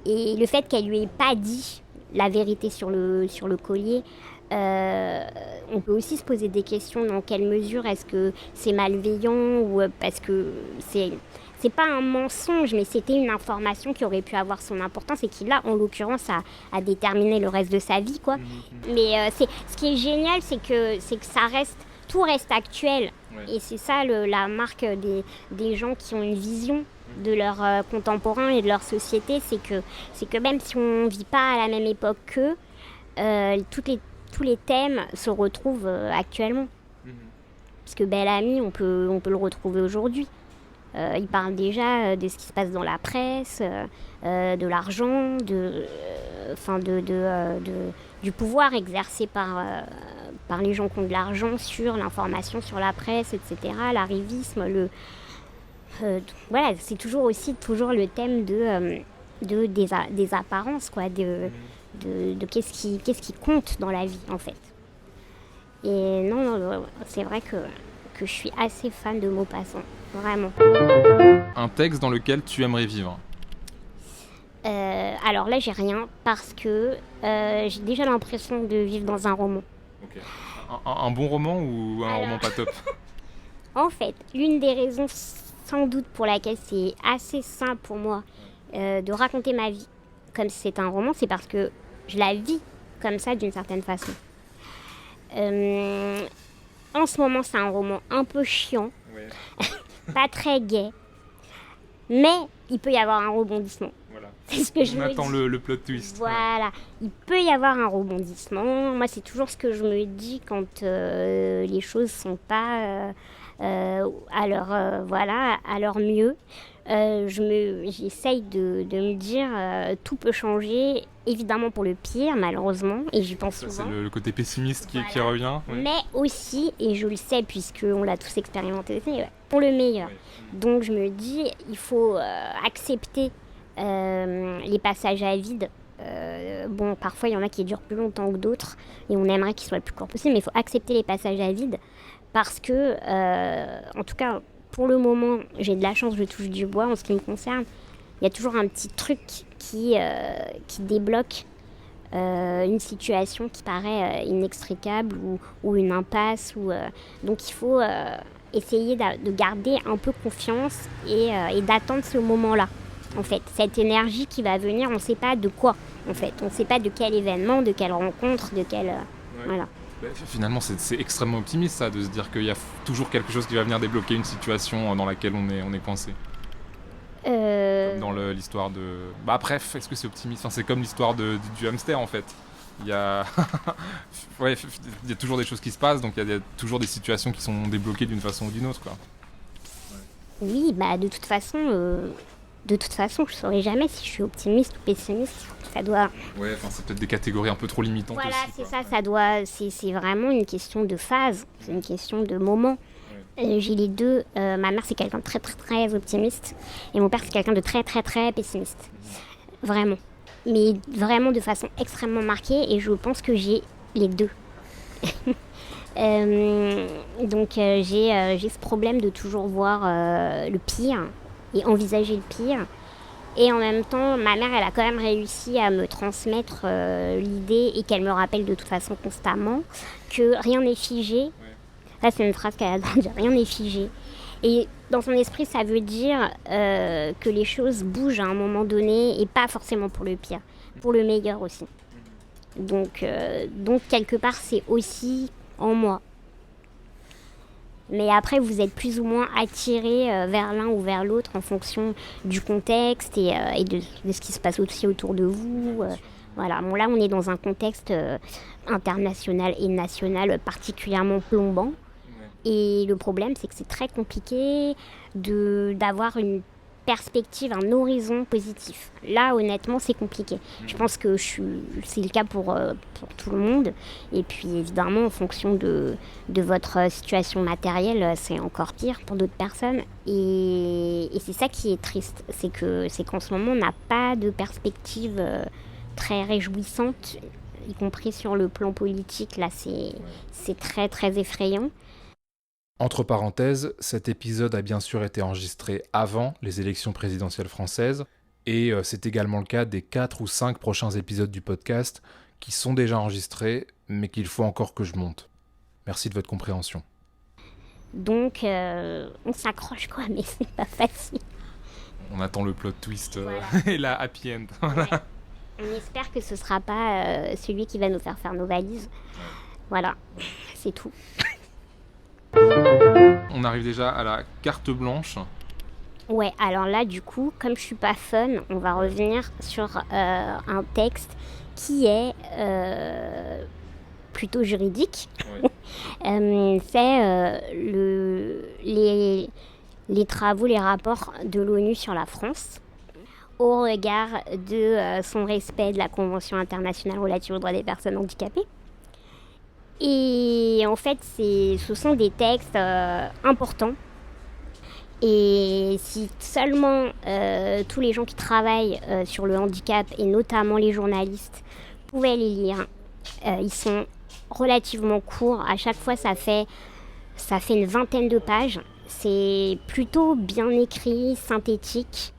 Et le fait qu'elle lui ait pas dit la vérité sur le collier. On peut aussi se poser des questions, dans quelle mesure est-ce que c'est malveillant ou parce que c'est pas un mensonge, mais c'était une information qui aurait pu avoir son importance et qui là en l'occurrence a déterminé le reste de sa vie, quoi. Mais ce qui est génial, c'est que tout reste actuel. Ouais. Et c'est ça la marque des gens qui ont une vision de leurs contemporains et de leur société, c'est que même si on ne vit pas à la même époque qu'eux, tous les thèmes se retrouvent actuellement. Parce que Bel Ami, on peut le retrouver aujourd'hui. Il parle déjà de ce qui se passe dans la presse, de l'argent, du pouvoir exercé par les gens qui ont de l'argent sur l'information, sur la presse, etc. L'arrivisme, voilà, c'est toujours le thème des apparences, quoi, de qu'est-ce qui compte dans la vie, en fait. Et non, c'est vrai que je suis assez fan de Maupassant, vraiment. Un texte dans lequel tu aimerais vivre? Alors là, j'ai rien, parce que j'ai déjà l'impression de vivre dans un roman. Okay. Un bon roman ou un roman pas top? En fait, l'une des raisons sans doute pour laquelle c'est assez simple pour moi de raconter ma vie comme si c'était un roman, c'est parce que je la vis comme ça d'une certaine façon. En ce moment, c'est un roman un peu chiant, ouais. Pas très gai, mais il peut y avoir un rebondissement. Voilà. C'est ce que je me dis. On attend le plot twist. Voilà, ouais. Il peut y avoir un rebondissement. Moi, c'est toujours ce que je me dis quand les choses sont pas à leur mieux. J'essaye de me dire tout peut changer, évidemment pour le pire, malheureusement, et j'y pense souvent. C'est le côté pessimiste qui revient. Ouais. Mais aussi, et je le sais puisqu'on l'a tous expérimenté, pour le meilleur. Ouais. Donc je me dis, il faut accepter les passages à vide. Bon, parfois il y en a qui durent plus longtemps que d'autres, et on aimerait qu'ils soient le plus court possible, mais il faut accepter les passages à vide, parce que, en tout cas, pour le moment, j'ai de la chance, je touche du bois en ce qui me concerne. Il y a toujours un petit truc qui débloque une situation qui paraît inextricable ou une impasse. Donc il faut essayer de garder un peu confiance et d'attendre ce moment-là. En fait, cette énergie qui va venir, on ne sait pas de quoi. En fait, on ne sait pas de quel événement, de quelle rencontre, de quel voilà. Finalement, c'est extrêmement optimiste, ça, de se dire qu'il y a toujours quelque chose qui va venir débloquer une situation dans laquelle on est coincé. Comme dans l'histoire de... bref, est-ce que c'est optimiste? C'est comme l'histoire du hamster, en fait. Il y a toujours des choses qui se passent, donc il y a toujours des situations qui sont débloquées d'une façon ou d'une autre, quoi. Ouais. Oui, de toute façon, je ne saurais jamais si je suis optimiste ou pessimiste. Ça doit... Ouais, c'est peut-être des catégories un peu trop limitantes aussi. Voilà, c'est vraiment une question de phase, c'est une question de moment. Ouais. J'ai les deux. Ma mère, c'est quelqu'un de très, très, très optimiste. Et mon père, c'est quelqu'un de très, très, très pessimiste. Vraiment. Mais vraiment de façon extrêmement marquée. Et je pense que j'ai les deux. Donc, j'ai ce problème de toujours voir le pire et envisager le pire. Et en même temps, ma mère, elle a quand même réussi à me transmettre l'idée, et qu'elle me rappelle de toute façon constamment, que rien n'est figé. Ouais. Ça, c'est une phrase qu'elle a dit, rien n'est figé. Et dans son esprit, ça veut dire que les choses bougent à un moment donné, et pas forcément pour le pire, pour le meilleur aussi. Donc quelque part, c'est aussi en moi. Mais après, vous êtes plus ou moins attiré vers l'un ou vers l'autre en fonction du contexte et de ce qui se passe aussi autour de vous. Voilà. Bon, là, on est dans un contexte international et national particulièrement plombant. Et le problème, c'est que c'est très compliqué d'avoir une perspective, un horizon positif. Là, honnêtement, c'est compliqué. Je pense que c'est le cas pour tout le monde. Et puis, évidemment, en fonction de votre situation matérielle, c'est encore pire pour d'autres personnes. Et c'est ça qui est triste. C'est qu'en ce moment, on n'a pas de perspective très réjouissante, y compris sur le plan politique. Là, c'est très, très effrayant. Entre parenthèses, cet épisode a bien sûr été enregistré avant les élections présidentielles françaises, Et c'est également le cas des 4 ou 5 prochains épisodes du podcast qui sont déjà enregistrés, mais qu'il faut encore que je monte. Merci de votre compréhension. Donc, on s'accroche quoi, mais c'est pas facile. On attend le plot twist Voilà. et la happy end. Ouais. On espère que ce sera pas celui qui va nous faire nos valises. Voilà, c'est tout. On arrive déjà à la carte blanche. Ouais, alors là, du coup, comme je suis pas fun, on va revenir sur un texte qui est plutôt juridique. Ouais. C'est les travaux, les rapports de l'ONU sur la France au regard de son respect de la Convention internationale relative aux droits des personnes handicapées. Et en fait, ce sont des textes importants. Et si seulement tous les gens qui travaillent sur le handicap, et notamment les journalistes, pouvaient les lire, ils sont relativement courts. À chaque fois, ça fait une 20aine de pages. C'est plutôt bien écrit, synthétique.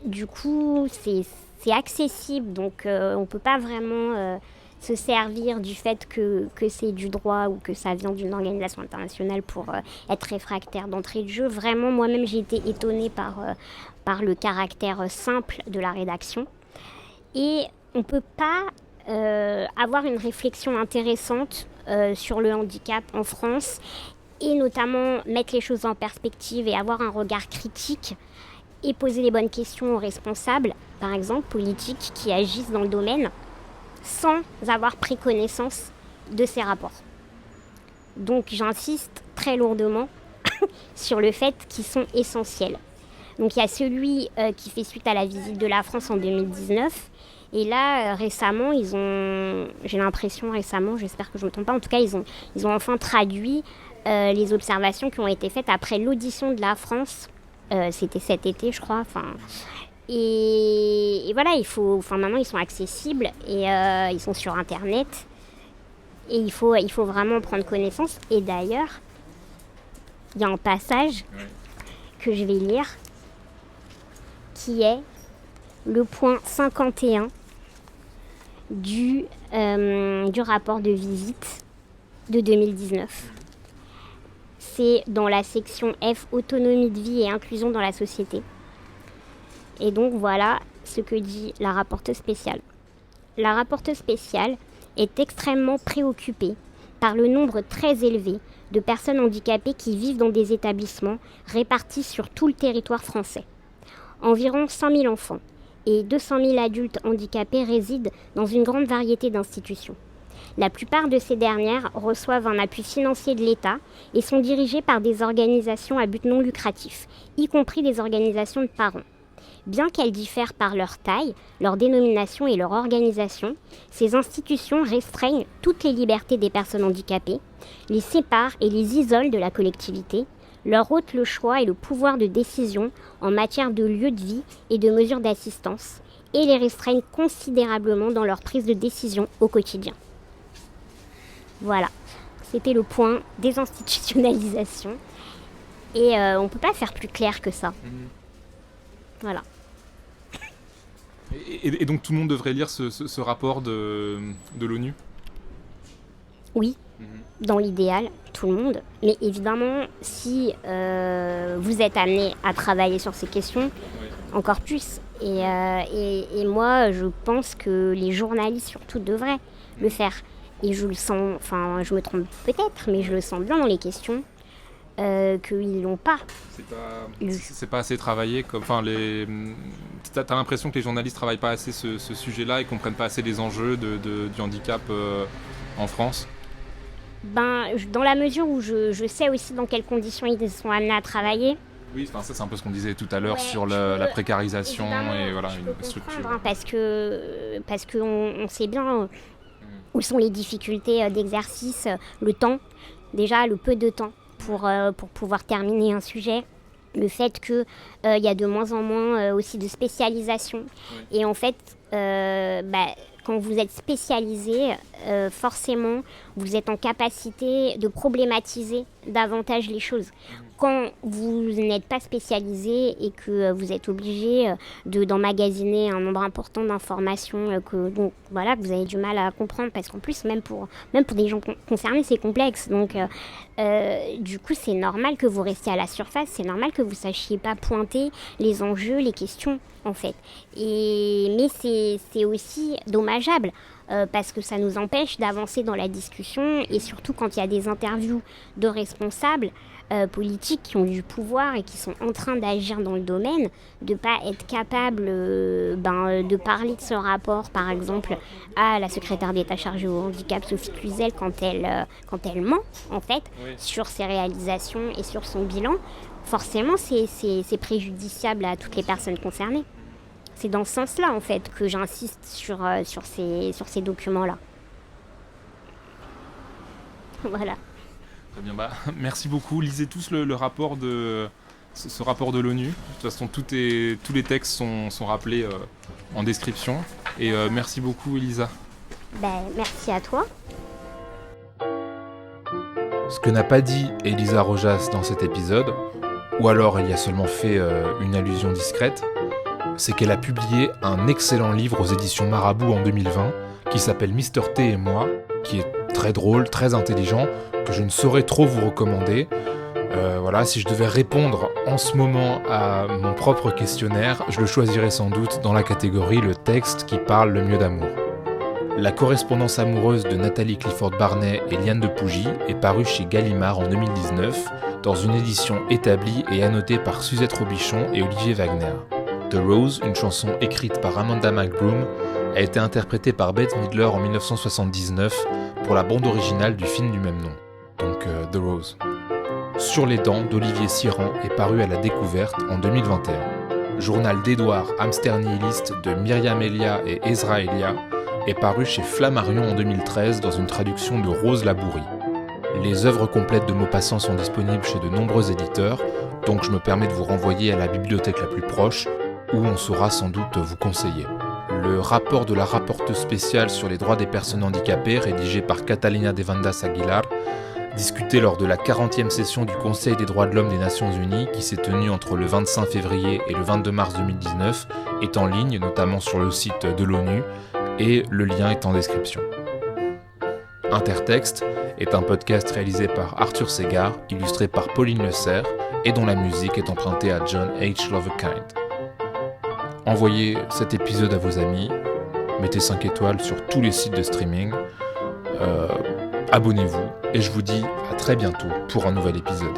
Du coup, c'est accessible, donc on ne peut pas vraiment se servir du fait que c'est du droit ou que ça vient d'une organisation internationale pour être réfractaire d'entrée de jeu. Vraiment, moi-même, j'ai été étonnée par le caractère simple de la rédaction. Et on ne peut pas avoir une réflexion intéressante sur le handicap en France et notamment mettre les choses en perspective et avoir un regard critique et poser les bonnes questions aux responsables, par exemple politiques, qui agissent dans le domaine, sans avoir pris connaissance de ces rapports. Donc j'insiste très lourdement sur le fait qu'ils sont essentiels. Donc il y a celui qui fait suite à la visite de la France en 2019. Et là, récemment, j'ai l'impression récemment, j'espère que je ne me trompe pas, en tout cas, ils ont enfin traduit les observations qui ont été faites après l'audition de la France. C'était cet été, je crois. Et voilà, maintenant, ils sont accessibles et ils sont sur Internet. Et il faut vraiment prendre connaissance. Et d'ailleurs, il y a un passage que je vais lire qui est le point 51 du rapport de visite de 2019. C'est dans la section F, autonomie de vie et inclusion dans la société. Et donc voilà ce que dit la rapporteuse spéciale. La rapporteuse spéciale est extrêmement préoccupée par le nombre très élevé de personnes handicapées qui vivent dans des établissements répartis sur tout le territoire français. Environ 100 000 enfants et 200 000 adultes handicapés résident dans une grande variété d'institutions. La plupart de ces dernières reçoivent un appui financier de l'État et sont dirigées par des organisations à but non lucratif, y compris des organisations de parents. Bien qu'elles diffèrent par leur taille, leur dénomination et leur organisation, ces institutions restreignent toutes les libertés des personnes handicapées, les séparent et les isolent de la collectivité, leur ôtent le choix et le pouvoir de décision en matière de lieu de vie et de mesures d'assistance, et les restreignent considérablement dans leur prise de décision au quotidien. Voilà, c'était le point désinstitutionnalisation. Et on ne peut pas faire plus clair que ça. Voilà. Et donc tout le monde devrait lire ce rapport de l'ONU ? Oui, dans l'idéal, tout le monde. Mais évidemment, si vous êtes amené à travailler sur ces questions, encore plus. Et moi, je pense que les journalistes surtout devraient le faire. Et je le sens, enfin, je me trompe peut-être, mais je le sens bien dans les questions qu'ils l'ont pas. C'est pas assez travaillé. T'as l'impression que les journalistes travaillent pas assez ce sujet-là et comprennent pas assez les enjeux du handicap en France ? Dans la mesure où je sais aussi dans quelles conditions ils sont amenés à travailler. Oui, ça c'est un peu ce qu'on disait tout à l'heure sur la précarisation et voilà, une structure. Parce que on sait bien où sont les difficultés d'exercice, le temps, déjà le peu de temps pour pouvoir terminer un sujet. Le fait qu'il y a de moins en moins aussi de spécialisation. Et en fait, quand vous êtes spécialisé, forcément, vous êtes en capacité de problématiser davantage les choses. Quand vous n'êtes pas spécialisé et que vous êtes obligé d'emmagasiner un nombre important d'informations que vous avez du mal à comprendre, parce qu'en plus, même pour des gens concernés, c'est complexe. Donc, du coup, c'est normal que vous restiez à la surface, c'est normal que vous ne sachiez pas pointer les enjeux, les questions, en fait. Mais c'est aussi dommageable. Parce que ça nous empêche d'avancer dans la discussion, et surtout quand il y a des interviews de responsables politiques qui ont du pouvoir et qui sont en train d'agir dans le domaine, de ne pas être capable de parler de ce rapport, par exemple, à la secrétaire d'État chargée au handicap, Sophie Cluzel, quand elle ment, en fait, sur ses réalisations et sur son bilan. Forcément, c'est préjudiciable à toutes les personnes concernées. C'est dans ce sens-là, en fait, que j'insiste sur ces documents-là. Voilà. Très bien, merci beaucoup. Lisez tous le rapport ce rapport de l'ONU. De toute façon, tous les textes sont rappelés en description. Et merci beaucoup, Elisa. Merci à toi. Ce que n'a pas dit Elisa Rojas dans cet épisode, ou alors elle y a seulement fait une allusion discrète, c'est qu'elle a publié un excellent livre aux éditions Marabout en 2020 qui s'appelle Mister T et moi, qui est très drôle, très intelligent, que je ne saurais trop vous recommander. Si je devais répondre en ce moment à mon propre questionnaire, je le choisirais sans doute dans la catégorie le texte qui parle le mieux d'amour. La correspondance amoureuse de Nathalie Clifford Barnet et Liane de Pougy est parue chez Gallimard en 2019 dans une édition établie et annotée par Suzette Robichon et Olivier Wagner. The Rose, une chanson écrite par Amanda McBroom, a été interprétée par Bette Midler en 1979 pour la bande originale du film du même nom, donc The Rose. Sur les dents d'Olivier Siran est paru à la Découverte en 2021. Journal d'Édouard Hamster Nihiliste de Myriam Elia et Ezra Elia est paru chez Flammarion en 2013 dans une traduction de Rose Labourie. Les œuvres complètes de Maupassant sont disponibles chez de nombreux éditeurs, donc je me permets de vous renvoyer à la bibliothèque la plus proche, où on saura sans doute vous conseiller. Le rapport de la rapporteuse spéciale sur les droits des personnes handicapées, rédigé par Catalina de Vandas Aguilar, discuté lors de la 40e session du Conseil des droits de l'homme des Nations Unies, qui s'est tenue entre le 25 février et le 22 mars 2019, est en ligne, notamment sur le site de l'ONU, et le lien est en description. Intertexte est un podcast réalisé par Arthur Segar, illustré par Pauline Le Serre, et dont la musique est empruntée à John H. Lovekind. Envoyez cet épisode à vos amis, mettez 5 étoiles sur tous les sites de streaming, abonnez-vous, et je vous dis à très bientôt pour un nouvel épisode.